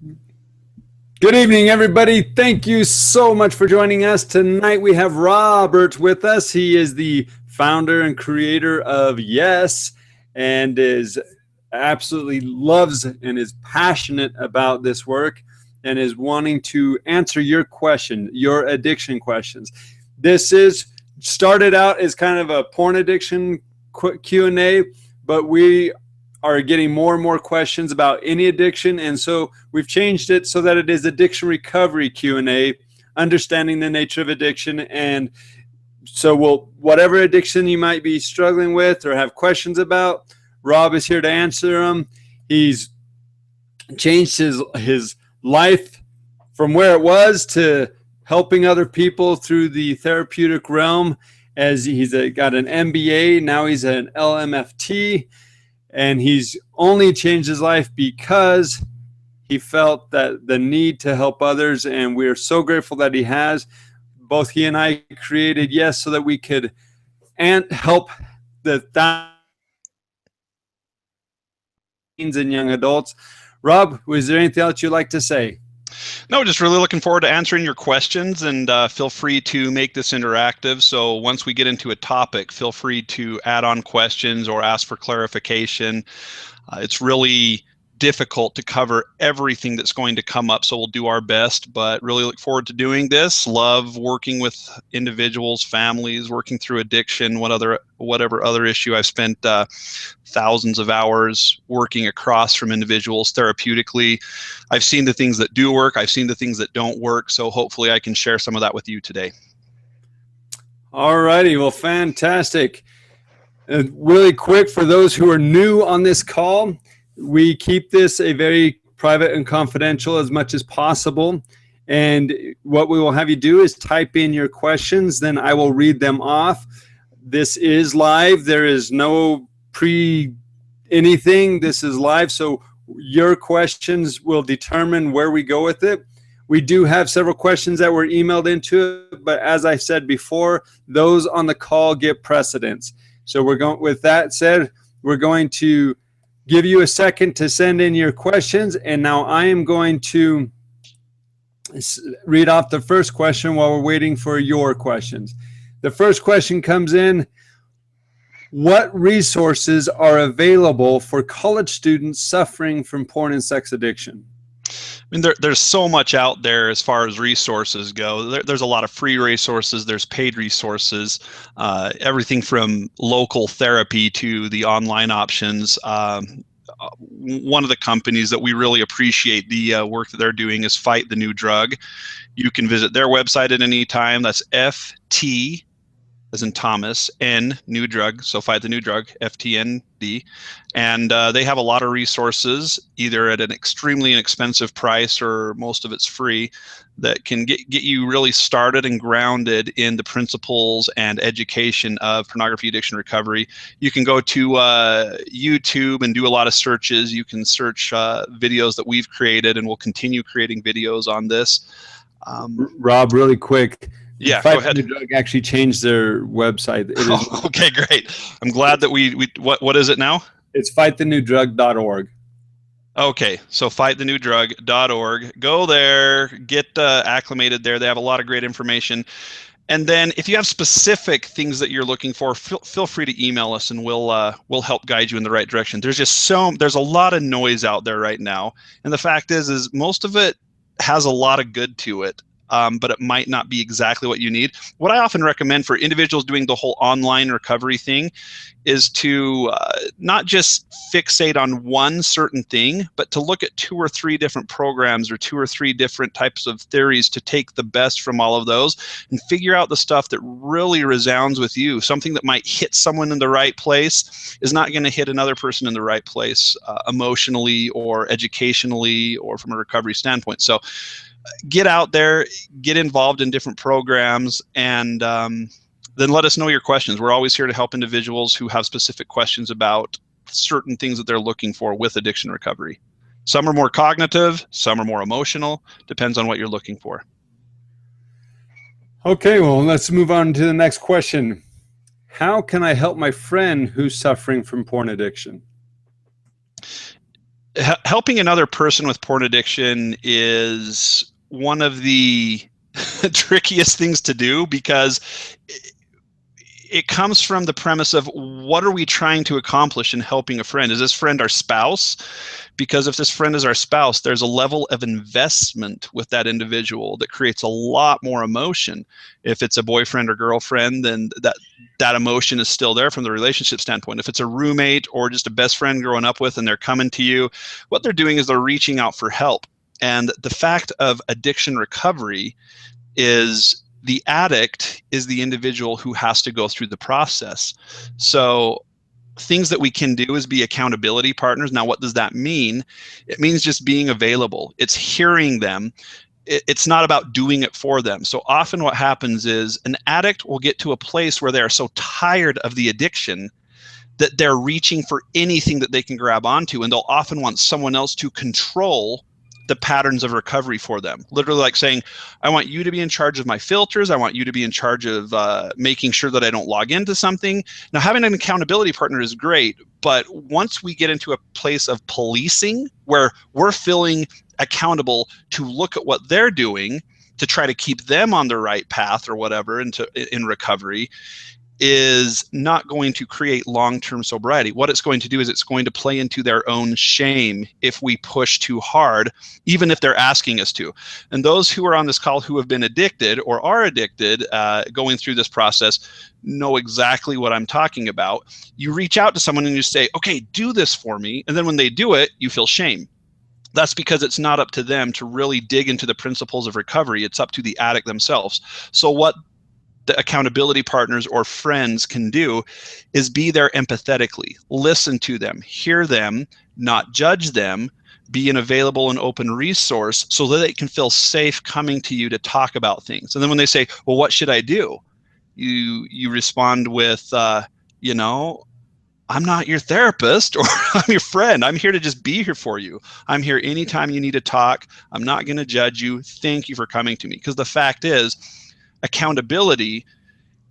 Good evening, everybody. Thank you so much for joining us. Tonight we have Robert with us. He is the founder and creator of Yes, and is absolutely loves and is passionate about this work and is wanting to answer your question, your addiction questions. This is started out as kind of a porn addiction Q&A, but we are getting more and more questions about any addiction, and so we've changed it so that it is addiction recovery Q&A, understanding the nature of addiction. And so whatever addiction you might be struggling with or have questions about, Rob is here to answer them. He's changed his life from where it was to helping other people through the therapeutic realm, as he's got an MBA, now he's an LMFT. And he's only changed his life because he felt that the need to help others. And we're so grateful that he has. Both he and I created Yes so that we could help the teens and young adults. Rob, was there anything else you'd like to say? No, just really looking forward to answering your questions, and feel free to make this interactive. So once we get into a topic, feel free to add on questions or ask for clarification. It's really difficult to cover everything that's going to come up, so we'll do our best, but really look forward to doing this. Love working with individuals, families, working through addiction, whatever other issue. I've spent thousands of hours working across from individuals therapeutically. I've seen the things that do work, I've seen the things that don't work, so hopefully I can share some of that with you today. All righty, well, fantastic. Really quick, for those who are new on this call, we keep this a very private and confidential as much as possible. And what we will have you do is type in your questions, then I will read them off. This is live. There is no anything. This is live. So your questions will determine where we go with it. We do have several questions that were emailed into it, but as I said before, those on the call get precedence. So with that said, we're going to give you a second to send in your questions. And now I am going to read off the first question while we're waiting for your questions. The first question comes in: what resources are available for college students suffering from porn and sex addiction? I mean, there's so much out there as far as resources go. There's a lot of free resources, there's paid resources, everything from local therapy to the online options. One of the companies that we really appreciate the work that they're doing is Fight the New Drug. You can visit their website at any time. That's FT, as in Thomas, N, New Drug, so Fight the New Drug, FTND. And they have a lot of resources, either at an extremely inexpensive price or most of it's free, that can get you really started and grounded in the principles and education of pornography addiction recovery. You can go to YouTube and do a lot of searches. You can search videos that we've created, and we'll continue creating videos on this. Rob, really quick. Yeah, Fight go ahead. the New Drug actually changed their website. Okay, great. I'm glad that what is it now? It's fightthenewdrug.org. Okay, so fightthenewdrug.org. Go there, get acclimated there. They have a lot of great information. And then if you have specific things that you're looking for, feel free to email us, and we'll help guide you in the right direction. There's a lot of noise out there right now. And the fact is most of it has a lot of good to it. But it might not be exactly what you need. What I often recommend for individuals doing the whole online recovery thing is to not just fixate on one certain thing, but to look at 2 or 3 different programs or 2 or 3 different types of theories to take the best from all of those and figure out the stuff that really resounds with you. Something that might hit someone in the right place is not going to hit another person in the right place emotionally or educationally or from a recovery standpoint. So get out there, get involved in different programs, and then let us know your questions. We're always here to help individuals who have specific questions about certain things that they're looking for with addiction recovery. Some are more cognitive, some are more emotional, depends on what you're looking for. Okay, well, let's move on to the next question. How can I help my friend who's suffering from porn addiction? Helping another person with porn addiction is one of the trickiest things to do, because it comes from the premise of, what are we trying to accomplish in helping a friend? Is this friend our spouse? Because if this friend is our spouse, there's a level of investment with that individual that creates a lot more emotion. If it's a boyfriend or girlfriend, then that emotion is still there from the relationship standpoint. If it's a roommate or just a best friend growing up with and they're coming to you, what they're doing is they're reaching out for help. And the fact of addiction recovery is, the addict is the individual who has to go through the process. So things that we can do is be accountability partners. Now, what does that mean? It means just being available. It's hearing them. It's not about doing it for them. So often what happens is an addict will get to a place where they are so tired of the addiction that they're reaching for anything that they can grab onto, and they'll often want someone else to control the patterns of recovery for them. Literally like saying, I want you to be in charge of my filters. I want you to be in charge of making sure that I don't log into something. Now, having an accountability partner is great, but once we get into a place of policing where we're feeling accountable to look at what they're doing to try to keep them on the right path or whatever in recovery, is not going to create long-term sobriety. What it's going to do is it's going to play into their own shame if we push too hard, even if they're asking us to. And those who are on this call who have been addicted or are addicted going through this process know exactly what I'm talking about. You reach out to someone and you say, okay, do this for me. And then when they do it, you feel shame. That's because it's not up to them to really dig into the principles of recovery. It's up to the addict themselves. So what the accountability partners or friends can do is be there empathetically, listen to them, hear them, not judge them, be an available and open resource so that they can feel safe coming to you to talk about things. And then when they say, well, what should I do? You respond with, you know, I'm not your therapist or I'm your friend. I'm here to just be here for you. I'm here anytime you need to talk. I'm not going to judge you. Thank you for coming to me. Because the fact is, accountability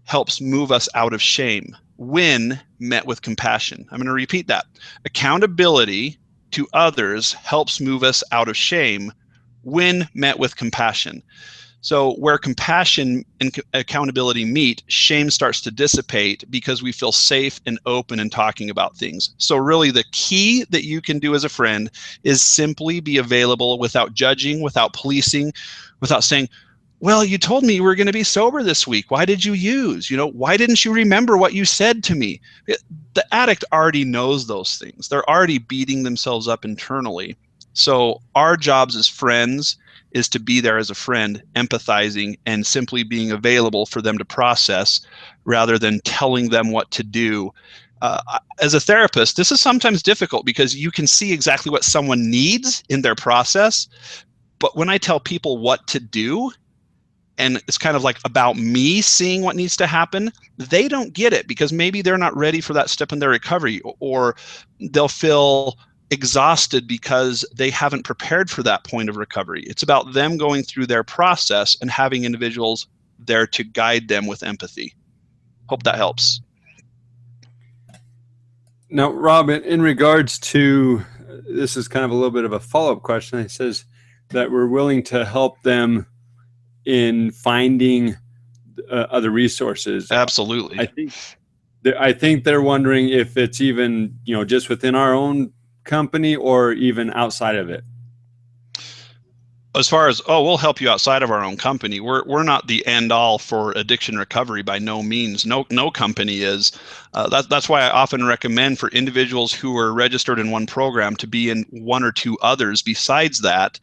helps move us out of shame when met with compassion. I'm going to repeat that. Accountability to others helps move us out of shame when met with compassion. So where compassion and accountability meet, shame starts to dissipate because we feel safe and open in talking about things. So really the key that you can do as a friend is simply be available without judging, without policing, without saying, well, you told me you were going to be sober this week. Why did you use? Why didn't you remember what you said to me? The addict already knows those things. They're already beating themselves up internally. So our jobs as friends is to be there as a friend, empathizing and simply being available for them to process rather than telling them what to do. As a therapist, this is sometimes difficult because you can see exactly what someone needs in their process. But when I tell people what to do, and it's kind of like about me seeing what needs to happen, they don't get it because maybe they're not ready for that step in their recovery, or they'll feel exhausted because they haven't prepared for that point of recovery. It's about them going through their process and having individuals there to guide them with empathy. Hope that helps. Now, Rob, in regards to, this is kind of a little bit of a follow-up question. It says that we're willing to help them in finding other resources. Absolutely. I think they're wondering if it's even, just within our own company or even outside of it. As far as, we'll help you outside of our own company. We're not the end all for addiction recovery by no means. No company is. That's why I often recommend for individuals who are registered in one program to be in one or two others. Besides that,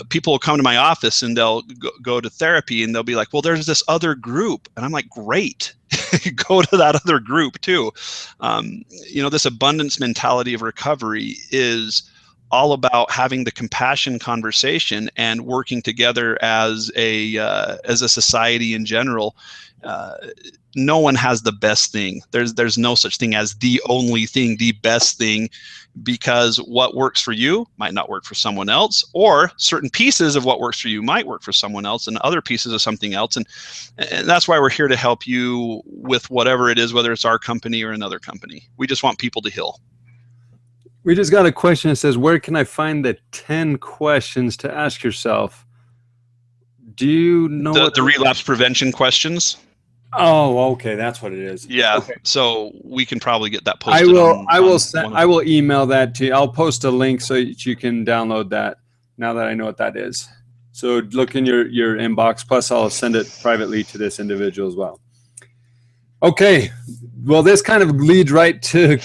people will come to my office and they'll go to therapy and they'll be like, well, there's this other group. And I'm like, great. Go to that other group too. This abundance mentality of recovery is all about having the compassion conversation and working together as a society in general. No one has the best thing. There's no such thing as the only thing, the best thing, because what works for you might not work for someone else, or certain pieces of what works for you might work for someone else, and other pieces of something else. And that's why we're here to help you with whatever it is, whether it's our company or another company. We just want people to heal. We just got a question that says, where can I find the 10 questions to ask yourself? Do you know The relapse prevention questions? Oh, okay, that's what it is. Yeah. Okay. So we can probably get that posted on I will email that to you. I'll post a link so that you can download that now that I know what that is. So look in your inbox, plus I'll send it privately to this individual as well. Okay. Well, this kind of leads right to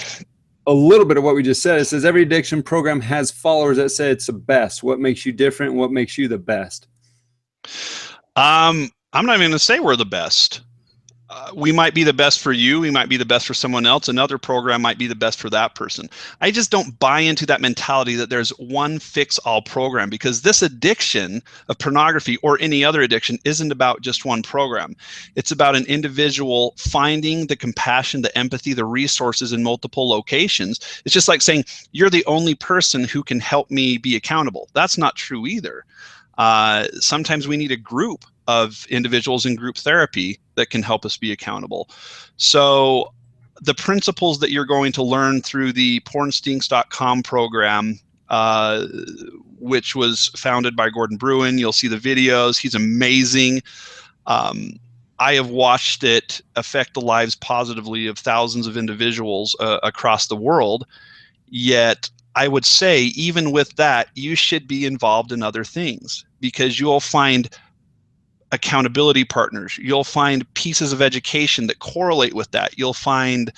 a little bit of what we just said. It says every addiction program has followers that say it's the best. What makes you different? What makes you the best? I'm not even going to say we're the best. We might be the best for you. We might be the best for someone else. Another program might be the best for that person. I just don't buy into that mentality that there's one fix-all program, because this addiction of pornography or any other addiction isn't about just one program. It's about an individual finding the compassion, the empathy, the resources in multiple locations. It's just like saying, you're the only person who can help me be accountable. That's not true either. Sometimes we need a group of individuals in group therapy that can help us be accountable. So the principles that you're going to learn through the pornstinks.com program, which was founded by Gordon Bruin, you'll see the videos. He's amazing. I have watched it affect the lives positively of thousands of individuals across the world. Yet I would say, even with that, you should be involved in other things, because you'll find accountability partners. You'll find pieces of education that correlate with that. You'll find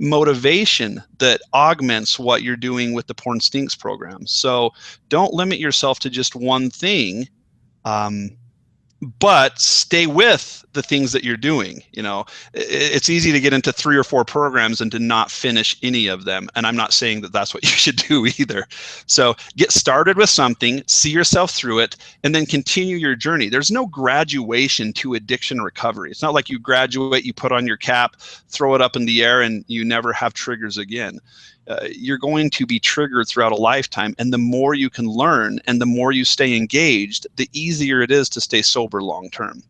motivation that augments what you're doing with the Porn Stinks program. So don't limit yourself to just one thing. But stay with the things that you're doing. You know, it's easy to get into 3 or 4 programs and to not finish any of them. And I'm not saying that that's what you should do either. So get started with something, see yourself through it, and then continue your journey. There's no graduation to addiction recovery. It's not like you graduate, you put on your cap, throw it up in the air, and you never have triggers again. You're going to be triggered throughout a lifetime, and the more you can learn and the more you stay engaged, the easier it is to stay sober long term.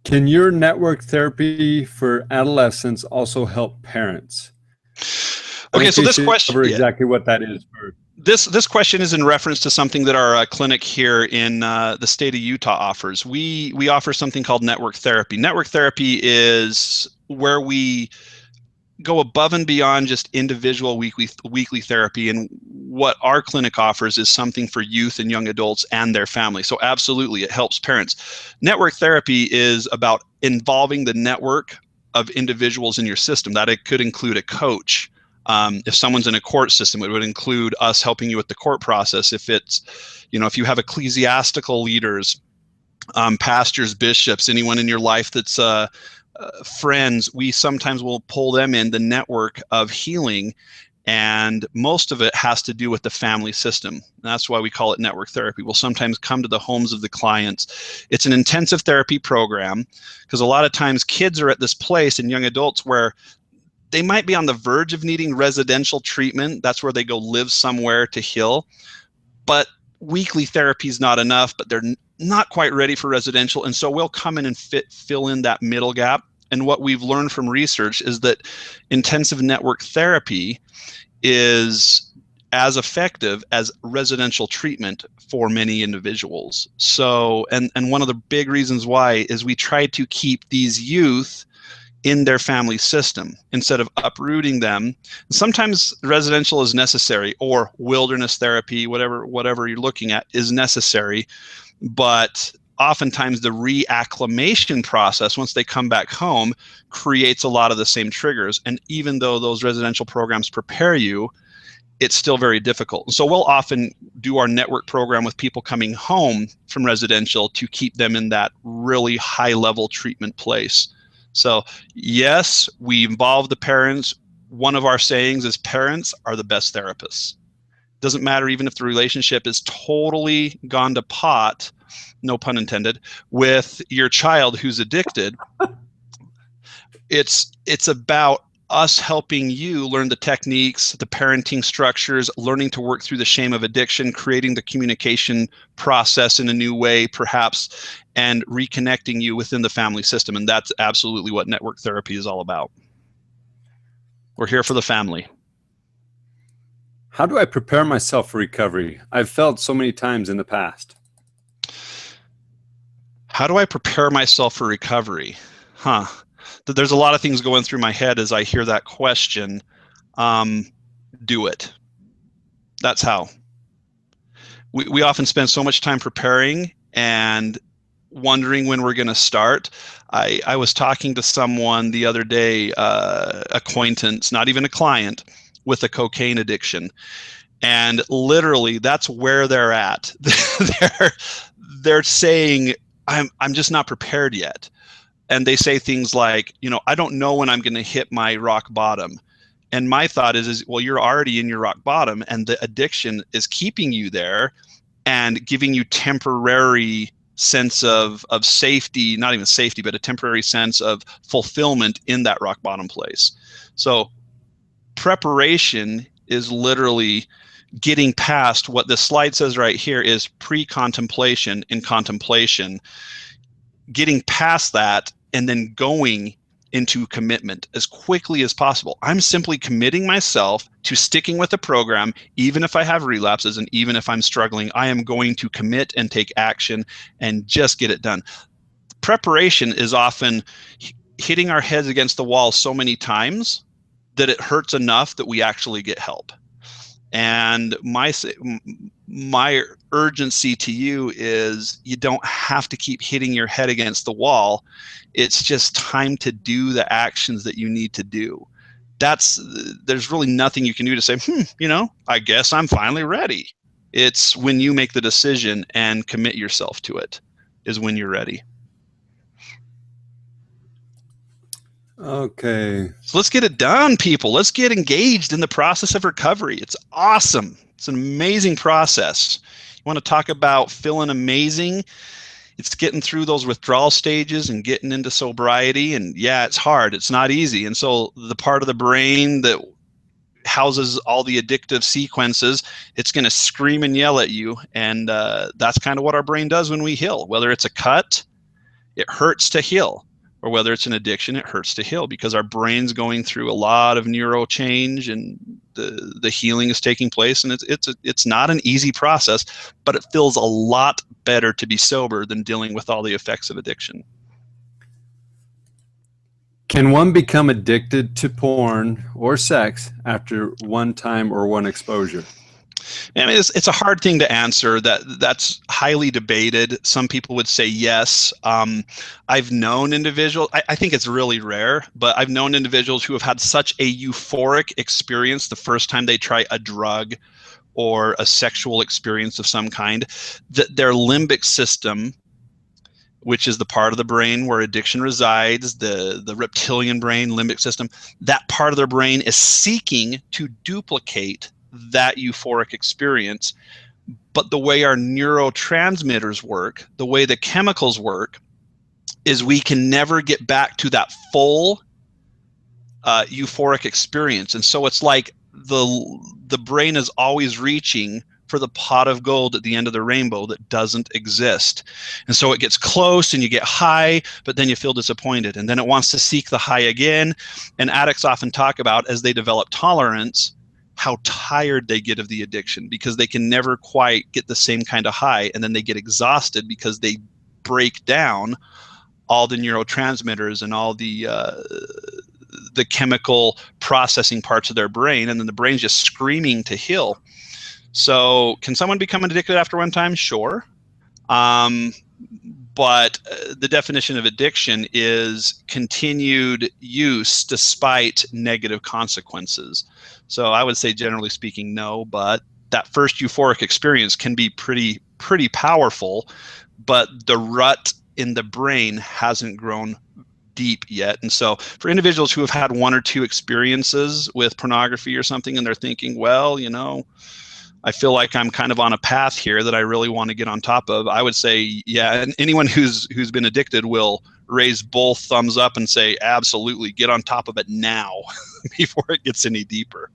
Can your network therapy for adolescents also help parents? Okay, so this question, cover exactly what that is. This question is in reference to something that our clinic here in the state of Utah offers. We offer something called network therapy. Network therapy is where we go above and beyond just individual weekly therapy, and what our clinic offers is something for youth and young adults and their family. So absolutely, it helps parents. Network therapy is about involving the network of individuals in your system. That it could include a coach. If someone's in a court system, it would include us helping you with the court process. If it's, if you have ecclesiastical leaders, pastors, bishops, anyone in your life that's friends, we sometimes will pull them in the network of healing, and most of it has to do with the family system. That's why we call it network therapy. We'll sometimes come to the homes of the clients. It's an intensive therapy program, because a lot of times kids are at this place, and young adults, where they might be on the verge of needing residential treatment. That's where they go live somewhere to heal. But weekly therapy is not enough, but they're not quite ready for residential. And so we'll come in and fill in that middle gap. And what we've learned from research is that intensive network therapy is as effective as residential treatment for many individuals. So, and one of the big reasons why is we try to keep these youth in their family system instead of uprooting them. Sometimes residential is necessary, or wilderness therapy, whatever you're looking at is necessary. But oftentimes the reacclimation process, once they come back home, creates a lot of the same triggers. And even though those residential programs prepare you, it's still very difficult. So we'll often do our network program with people coming home from residential to keep them in that really high level treatment place. So yes, we involve the parents. One of our sayings is parents are the best therapists. Doesn't matter even if the relationship is totally gone to pot, no pun intended, with your child who's addicted. It's about us helping you learn the techniques, the parenting structures, learning to work through the shame of addiction, creating the communication process in a new way, perhaps, and reconnecting you within the family system. And that's absolutely what network therapy is all about. We're here for the family. How do I prepare myself for recovery? I've failed so many times in the past. How do I prepare myself for recovery? There's a lot of things going through my head as I hear that question. Do it. That's how. We often spend so much time preparing and wondering when we're going to start. I was talking to someone the other day, acquaintance, not even a client, with a cocaine addiction. And literally, that's where they're at. they're saying, I'm just not prepared yet. And they say things like, I don't know when I'm going to hit my rock bottom. And my thought is, well, you're already in your rock bottom, and the addiction is keeping you there and giving you temporary sense of safety, not even safety, but a temporary sense of fulfillment in that rock bottom place. So preparation is literally getting past what the slide says right here is pre-contemplation and contemplation, getting past that and then going into commitment as quickly as possible. I'm simply committing myself to sticking with the program, even if I have relapses and even if I'm struggling. I am going to commit and take action and just get it done. Preparation is often hitting our heads against the wall so many times that it hurts enough that we actually get help. And my urgency to you is you don't have to keep hitting your head against the wall. It's just time to do the actions that you need to do. There's really nothing you can do to say, I guess I'm finally ready. It's when you make the decision and commit yourself to it is when you're ready. Okay. So let's get it done, people. Let's get engaged in the process of recovery. It's awesome. It's an amazing process. You want to talk about feeling amazing? It's getting through those withdrawal stages and getting into sobriety. And yeah, it's hard. It's not easy. And so the part of the brain that houses all the addictive sequences, it's going to scream and yell at you. And that's kind of what our brain does when we heal. Whether it's a cut, it hurts to heal. Or whether it's an addiction, it hurts to heal because our brain's going through a lot of neuro change and the healing is taking place. And it's not an easy process, but it feels a lot better to be sober than dealing with all the effects of addiction. Can one become addicted to porn or sex after one time or one exposure? I mean, it's a hard thing to answer. That's highly debated. Some people would say yes. I've known individuals, I think it's really rare, but I've known individuals who have had such a euphoric experience the first time they try a drug or a sexual experience of some kind, that their limbic system, which is the part of the brain where addiction resides, the reptilian brain, limbic system, that part of their brain is seeking to duplicate that euphoric experience. But the way our neurotransmitters work, the way the chemicals work, is we can never get back to that full euphoric experience. And so it's like the brain is always reaching for the pot of gold at the end of the rainbow that doesn't exist. And so it gets close and you get high, but then you feel disappointed. And then it wants to seek the high again. And addicts often talk about, as they develop tolerance, how tired they get of the addiction because they can never quite get the same kind of high. And then they get exhausted because they break down all the neurotransmitters and all the chemical processing parts of their brain. And then the brain's just screaming to heal. So can someone become addicted after one time? Sure. But the definition of addiction is continued use despite negative consequences. So I would say, generally speaking, no, but that first euphoric experience can be pretty powerful, but the rut in the brain hasn't grown deep yet. And so for individuals who have had one or two experiences with pornography or something, and they're thinking, well, I feel like I'm kind of on a path here that I really want to get on top of, I would say, yeah. And anyone who's been addicted will raise both thumbs up and say, absolutely, get on top of it now before it gets any deeper.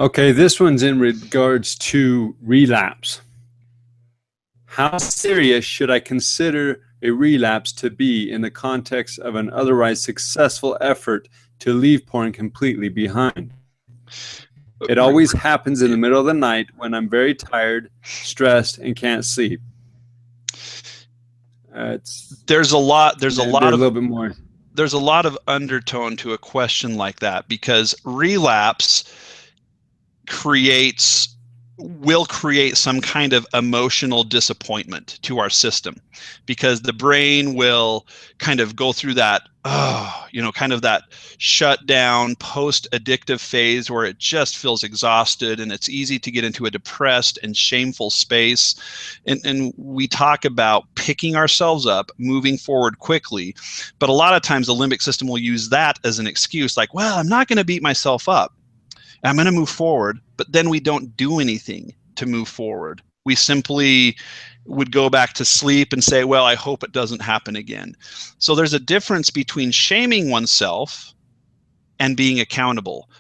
Okay, this one's in regards to relapse. How serious should I consider a relapse to be in the context of an otherwise successful effort to leave porn completely behind? It always happens in the middle of the night when I'm very tired, stressed, and can't sleep. There's a lot of undertone to a question like that, because relapse will create some kind of emotional disappointment to our system, because the brain will kind of go through that, kind of that shutdown post-addictive phase where it just feels exhausted, and it's easy to get into a depressed and shameful space. And we talk about picking ourselves up, moving forward quickly, but a lot of times the limbic system will use that as an excuse, like, well, I'm not going to beat myself up, I'm going to move forward. But then we don't do anything to move forward. We simply would go back to sleep and say, well, I hope it doesn't happen again. So there's a difference between shaming oneself and being accountable.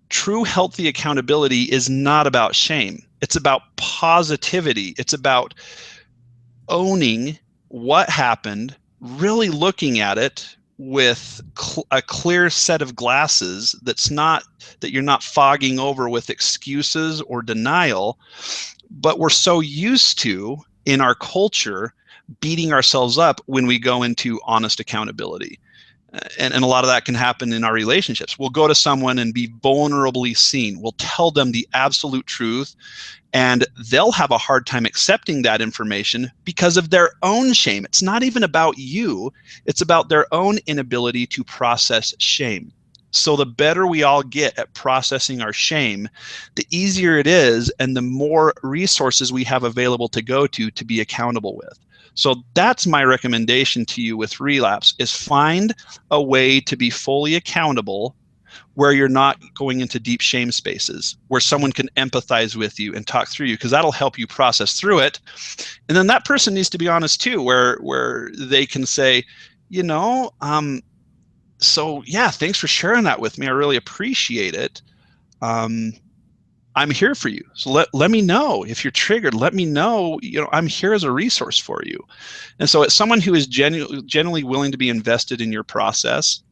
True healthy accountability is not about shame. It's about positivity. It's about owning what happened, really looking at it with a clear set of glasses that you're not fogging over with excuses or denial. But we're so used to, in our culture, beating ourselves up when we go into honest accountability. And a lot of that can happen in our relationships. We'll go to someone and be vulnerably seen. We'll tell them the absolute truth, and they'll have a hard time accepting that information because of their own shame. It's not even about you. It's about their own inability to process shame. So the better we all get at processing our shame, the easier it is, and the more resources we have available to go to be accountable with. So that's my recommendation to you with relapse, is find a way to be fully accountable where you're not going into deep shame spaces, where someone can empathize with you and talk through you, because that'll help you process through it. And then that person needs to be honest too, where they can say, so yeah, thanks for sharing that with me. I really appreciate it. I'm here for you. So let me know if you're triggered. Let me know, I'm here as a resource for you. And so it's someone who is genuinely willing to be invested in your process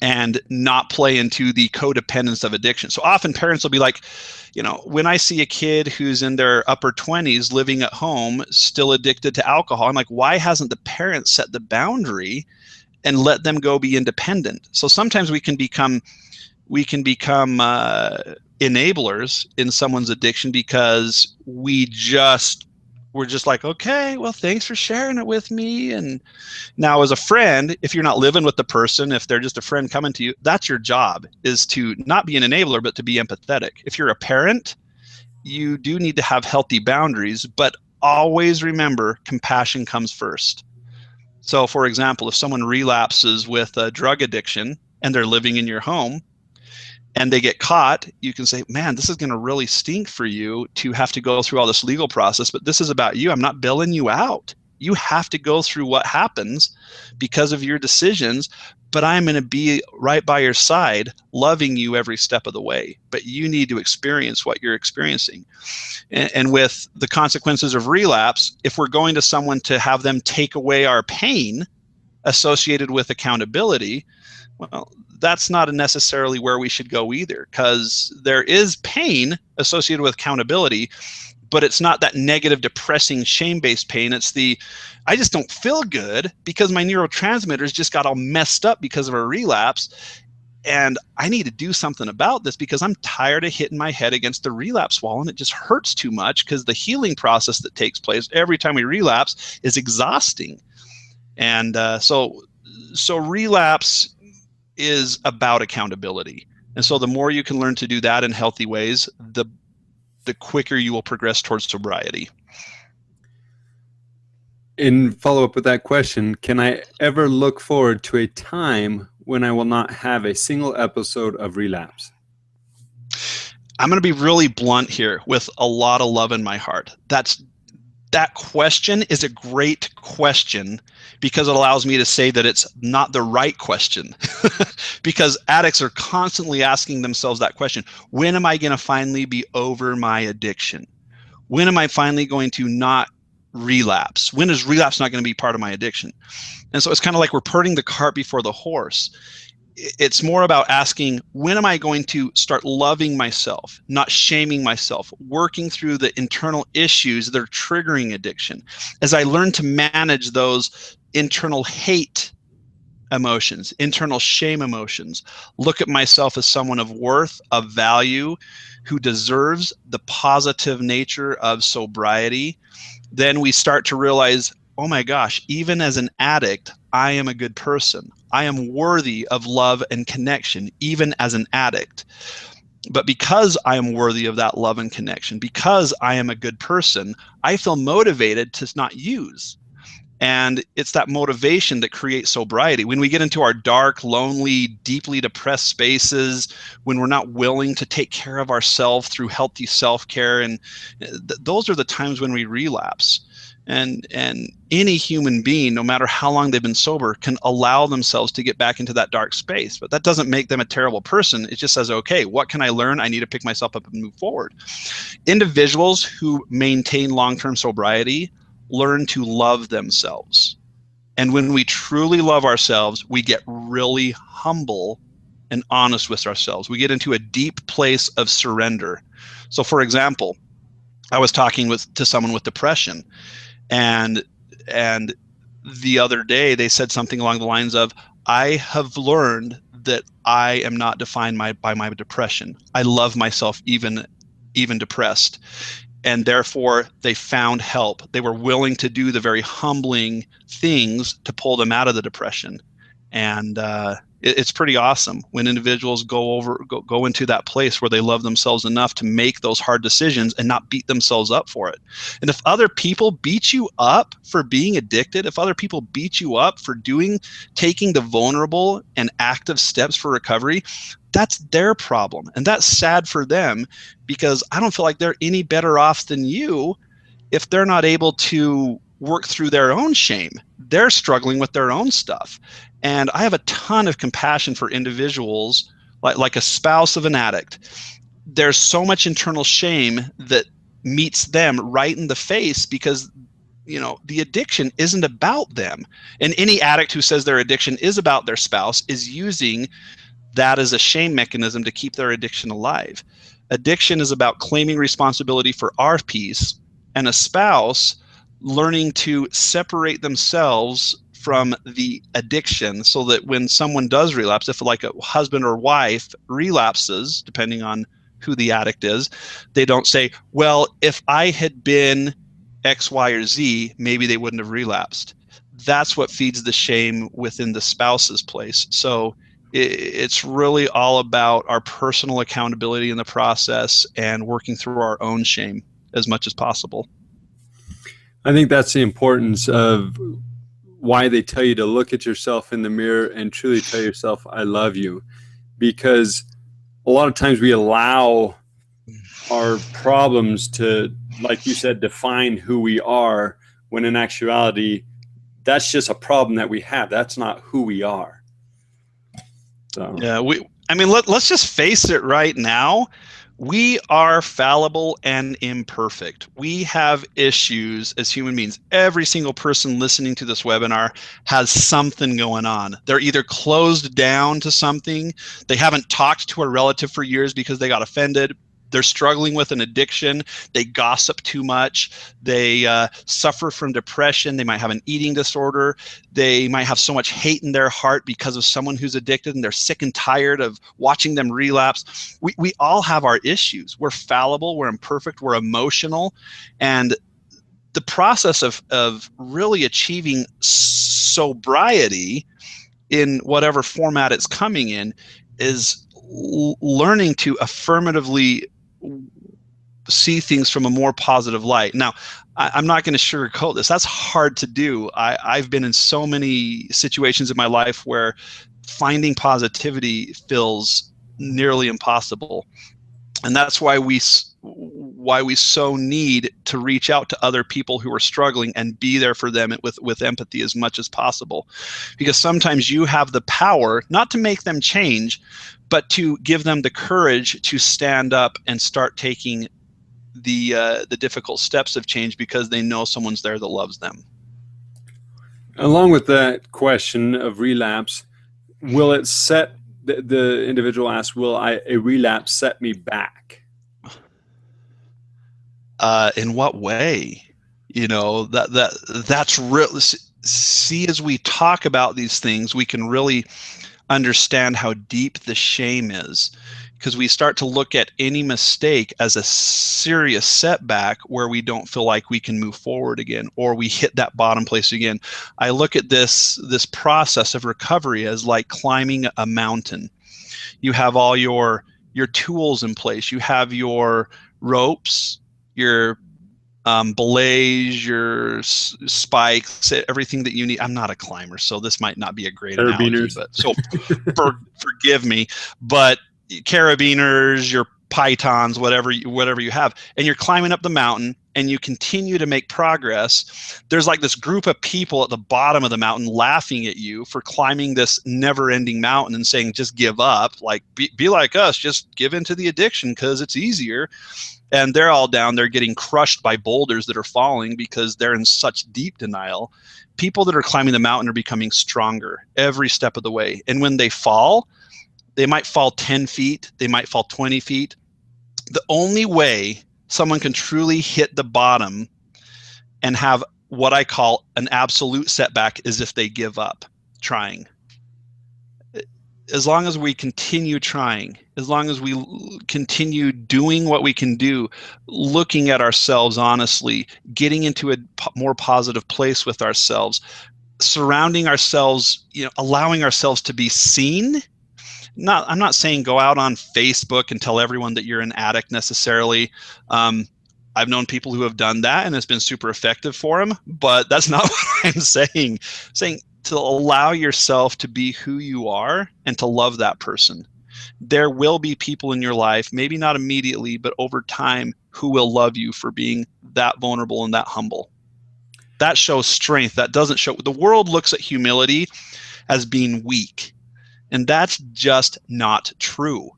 and not play into the codependence of addiction. So often parents will be like, when I see a kid who's in their upper 20s living at home, still addicted to alcohol, I'm like, why hasn't the parent set the boundary and let them go be independent? So sometimes we can become enablers in someone's addiction because we're just like, okay, well, thanks for sharing it with me. And now as a friend, if you're not living with the person, if they're just a friend coming to you, that's your job, is to not be an enabler, but to be empathetic. If you're a parent, you do need to have healthy boundaries, but always remember compassion comes first. So for example, if someone relapses with a drug addiction and they're living in your home, and they get caught, you can say, man, this is going to really stink for you to have to go through all this legal process, but this is about you. I'm not bailing you out. You have to go through what happens because of your decisions, but I'm going to be right by your side, loving you every step of the way. But you need to experience what you're experiencing. And with the consequences of relapse, if we're going to someone to have them take away our pain associated with accountability, well, that's not necessarily where we should go either, because there is pain associated with accountability, but it's not that negative, depressing, shame-based pain. It's I just don't feel good because my neurotransmitters just got all messed up because of a relapse, and I need to do something about this because I'm tired of hitting my head against the relapse wall, and it just hurts too much because the healing process that takes place every time we relapse is exhausting. And so relapse is about accountability. And so the more you can learn to do that in healthy ways, the quicker you will progress towards sobriety. In follow-up with that question, can I ever look forward to a time when I will not have a single episode of relapse? I'm going to be really blunt here with a lot of love in my heart. That question is a great question because it allows me to say that it's not the right question. Because addicts are constantly asking themselves that question. When am I going to finally be over my addiction? When am I finally going to not relapse? When is relapse not going to be part of my addiction? And so it's kind of like we're putting the cart before the horse. It's more about asking, when am I going to start loving myself, not shaming myself, working through the internal issues that are triggering addiction? As I learn to manage those internal hate emotions, internal shame emotions, look at myself as someone of worth, of value, who deserves the positive nature of sobriety, then we start to realize, oh my gosh, even as an addict, I am a good person. I am worthy of love and connection, even as an addict. But because I am worthy of that love and connection, because I am a good person, I feel motivated to not use. And it's that motivation that creates sobriety. When we get into our dark, lonely, deeply depressed spaces, when we're not willing to take care of ourselves through healthy self-care, and those are the times when we relapse. And any human being, no matter how long they've been sober, can allow themselves to get back into that dark space. But that doesn't make them a terrible person. It just says, okay, what can I learn? I need to pick myself up and move forward. Individuals who maintain long-term sobriety learn to love themselves. And when we truly love ourselves, we get really humble and honest with ourselves. We get into a deep place of surrender. So for example, I was talking to someone with depression, and the other day they said something along the lines of, I have learned that I am not defined by my depression. I love myself even depressed. And therefore, they found help. They were willing to do the very humbling things to pull them out of the depression. And it's pretty awesome when individuals go into that place where they love themselves enough to make those hard decisions and not beat themselves up for it. And if other people beat you up for being addicted, if other people beat you up for taking the vulnerable and active steps for recovery, that's their problem. And that's sad for them, because I don't feel like they're any better off than you if they're not able to work through their own shame. They're struggling with their own stuff. And I have a ton of compassion for individuals like a spouse of an addict. There's so much internal shame that meets them right in the face, because the addiction isn't about them. And any addict who says their addiction is about their spouse is using that as a shame mechanism to keep their addiction alive. Addiction is about claiming responsibility for our peace, and a spouse learning to separate themselves from the addiction, so that when someone does relapse, if like a husband or wife relapses, depending on who the addict is, they don't say, well, if I had been X, Y, or Z, maybe they wouldn't have relapsed. That's what feeds the shame within the spouse's place. So it's really all about our personal accountability in the process and working through our own shame as much as possible. I think that's the importance of why they tell you to look at yourself in the mirror and truly tell yourself, I love you. Because a lot of times we allow our problems to, like you said, define who we are, when in actuality, that's just a problem that we have. That's not who we are. So. Yeah, let's just face it right now. We are fallible and imperfect. We have issues as human beings. Every single person listening to this webinar has something going on. They're either closed down to something, they haven't talked to a relative for years because they got offended, they're struggling with an addiction, they gossip too much, they suffer from depression, they might have an eating disorder, they might have so much hate in their heart because of someone who's addicted, and they're sick and tired of watching them relapse. We all have our issues. We're fallible, we're imperfect, we're emotional. And the process of really achieving sobriety in whatever format it's coming in is learning to affirmatively see things from a more positive light. Now, I'm not going to sugarcoat this. That's hard to do. I've been in so many situations in my life where finding positivity feels nearly impossible. And that's why we so need to reach out to other people who are struggling and be there for them with empathy as much as possible. Because sometimes you have the power not to make them change, but to give them the courage to stand up and start taking the difficult steps of change because they know someone's there that loves them. Along with that question of relapse, will it set, the individual asks, will a relapse set me back? In what way? That's real. See, as we talk about these things, we can really understand how deep the shame is, because we start to look at any mistake as a serious setback where we don't feel like we can move forward again, or we hit that bottom place again. I look at this process of recovery as like climbing a mountain. You have all your tools in place. You have your ropes, your belays, your spikes, everything that you need. I'm not a climber, so this might not be a great analogy, but so forgive me. But carabiners, your pythons, whatever you have, and you're climbing up the mountain and you continue to make progress. There's like this group of people at the bottom of the mountain laughing at you for climbing this never-ending mountain and saying, just give up, like be like us, just give into the addiction because it's easier. And they're all down there getting crushed by boulders that are falling because they're in such deep denial. People that are climbing the mountain are becoming stronger every step of the way. And when they fall, they might fall 10 feet, they might fall 20 feet. The only way someone can truly hit the bottom and have what I call an absolute setback is if they give up trying. As long as we continue trying, as long as we continue doing what we can do, looking at ourselves honestly, getting into a more positive place with ourselves, surrounding ourselves, allowing ourselves to be seen. I'm not saying go out on Facebook and tell everyone that you're an addict necessarily. I've known people who have done that and it's been super effective for them, but that's not what I'm saying. Saying to allow yourself to be who you are and to love that person. There will be people in your life, maybe not immediately, but over time, who will love you for being that vulnerable and that humble. That shows strength. That doesn't show. The world looks at humility as being weak, and that's just not true.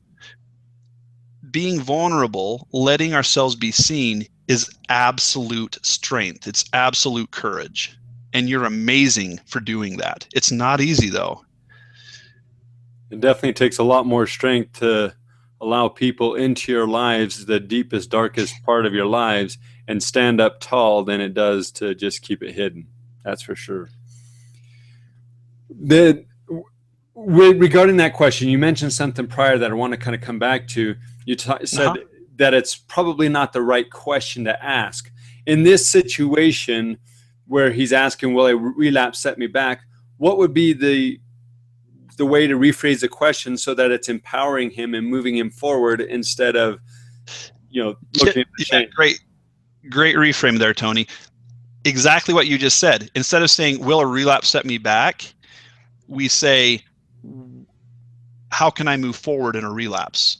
Being vulnerable, letting ourselves be seen, is absolute strength. It's absolute courage. And you're amazing for doing that. It's not easy, though. It definitely takes a lot more strength to allow people into your lives, the deepest, darkest part of your lives, and stand up tall than it does to just keep it hidden. That's for sure. Regarding that question, you mentioned something prior that I want to kind of come back to. You said that it's probably not the right question to ask. In this situation where he's asking, will a relapse set me back? What would be the way to rephrase the question so that it's empowering him and moving him forward instead of, looking at the shame? Great reframe there, Tony. Exactly what you just said. Instead of saying, will a relapse set me back? We say, how can I move forward in a relapse?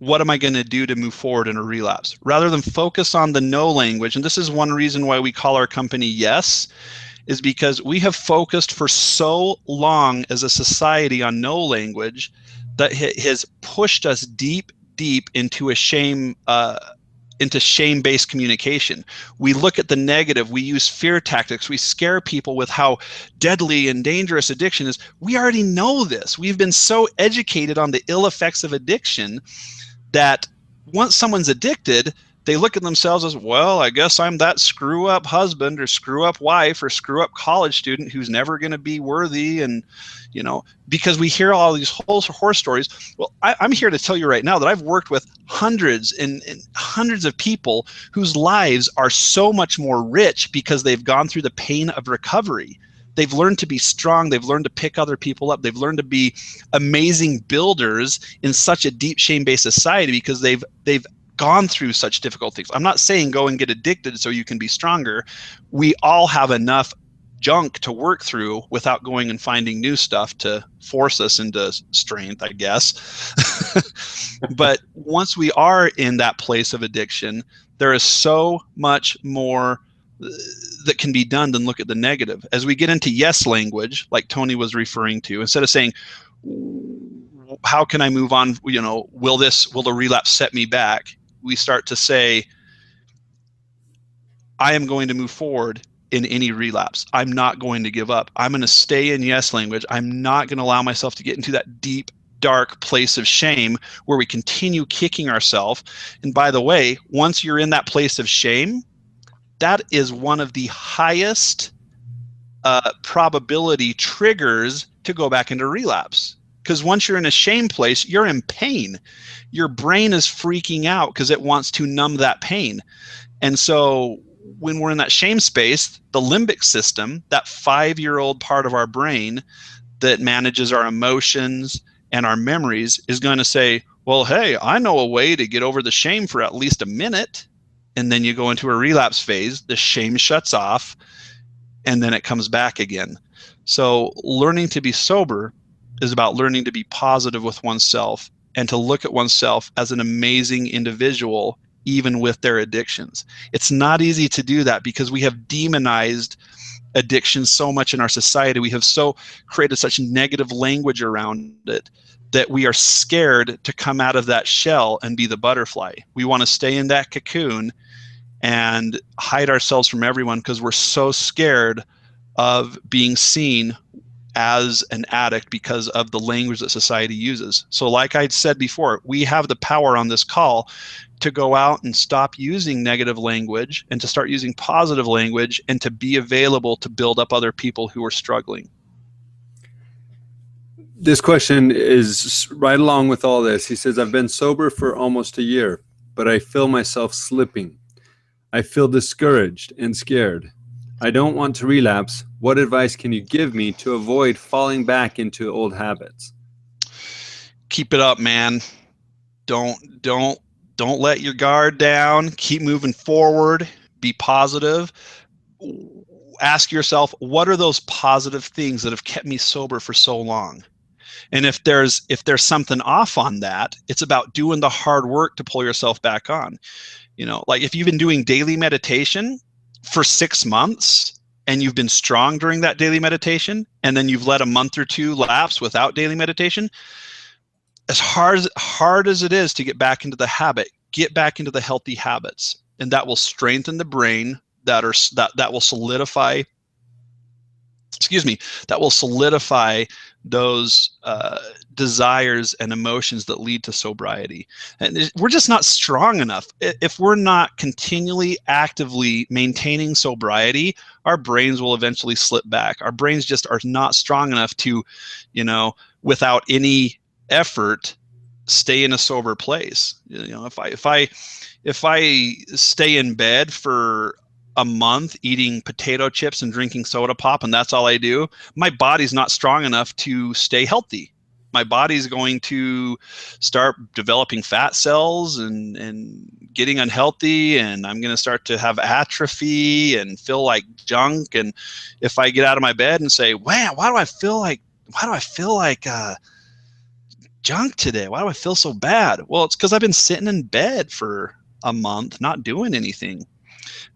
What am I going to do to move forward in a relapse? Rather than focus on the no language, and this is one reason why we call our company Yes, is because we have focused for so long as a society on no language that has pushed us deep into a shame-based communication. We look at the negative, we use fear tactics, we scare people with how deadly and dangerous addiction is. We already know this. We've been so educated on the ill effects of addiction that once someone's addicted, they look at themselves as, well, I guess I'm that screw up husband or screw up wife or screw up college student who's never going to be worthy. And, because we hear all these horror stories. Well, I'm here to tell you right now that I've worked with hundreds and hundreds of people whose lives are so much more rich because they've gone through the pain of recovery. They've learned to be strong. They've learned to pick other people up. They've learned to be amazing builders in such a deep shame-based society because they've gone through such difficult things. I'm not saying go and get addicted so you can be stronger. We all have enough junk to work through without going and finding new stuff to force us into strength, I guess. But once we are in that place of addiction, there is so much more that can be done than look at the negative. As we get into yes language, like Tony was referring to, instead of saying, how can I move on? Will the relapse set me back? We start to say, I am going to move forward in any relapse. I'm not going to give up. I'm going to stay in yes language. I'm not going to allow myself to get into that deep, dark place of shame where we continue kicking ourselves. And by the way, once you're in that place of shame, that is one of the highest probability triggers to go back into relapse. Because once you're in a shame place, you're in pain. Your brain is freaking out because it wants to numb that pain. And so when we're in that shame space, the limbic system, that 5-year-old part of our brain that manages our emotions and our memories, is going to say, well, hey, I know a way to get over the shame for at least a minute. And then you go into a relapse phase, the shame shuts off, and then it comes back again. So learning to be sober is about learning to be positive with oneself and to look at oneself as an amazing individual, even with their addictions. It's not easy to do that because we have demonized addiction so much in our society. We have so created such negative language around it that we are scared to come out of that shell and be the butterfly. We want to stay in that cocoon and hide ourselves from everyone because we're so scared of being seen as an addict because of the language that society uses. So like I said before, we have the power on this call to go out and stop using negative language and to start using positive language and to be available to build up other people who are struggling. This question is right along with all this. He says, I've been sober for almost a year, but I feel myself slipping. I feel discouraged and scared. I don't want to relapse. What advice can you give me to avoid falling back into old habits? Keep it up, man. Don't let your guard down. Keep moving forward. Be positive. Ask yourself, what are those positive things that have kept me sober for so long? And if there's something off on that, it's about doing the hard work to pull yourself back on. You know, like if you've been doing daily meditation for 6 months and you've been strong during that daily meditation, and then you've let a month or two lapse without daily meditation, as hard as it is to get back into the habit, get back into the healthy habits, and that will strengthen the brain. That will solidify. That will solidify those desires and emotions that lead to sobriety. And we're just not strong enough. If we're not continually actively maintaining sobriety, our brains will eventually slip back. Our brains just are not strong enough to, without any effort, stay in a sober place. If I stay in bed for a month eating potato chips and drinking soda pop, and that's all I do, my body's not strong enough to stay healthy. My body's going to start developing fat cells and getting unhealthy, and I'm going to start to have atrophy and feel like junk. And if I get out of my bed and say, wow, why do I feel like junk today? Why do I feel so bad? Well, it's because I've been sitting in bed for a month not doing anything.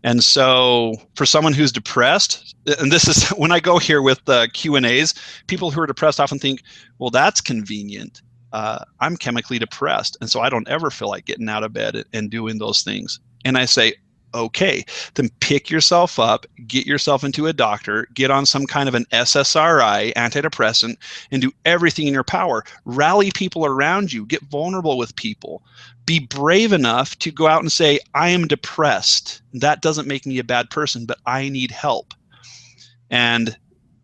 And so for someone who's depressed, and this is when I go here with the Q&As, people who are depressed often think, well, that's convenient. I'm chemically depressed, and so I don't ever feel like getting out of bed and doing those things. And I say, okay, then pick yourself up, get yourself into a doctor, get on some kind of an SSRI, antidepressant, and do everything in your power. Rally people around you, get vulnerable with people. Be brave enough to go out and say, I am depressed. That doesn't make me a bad person, but I need help. And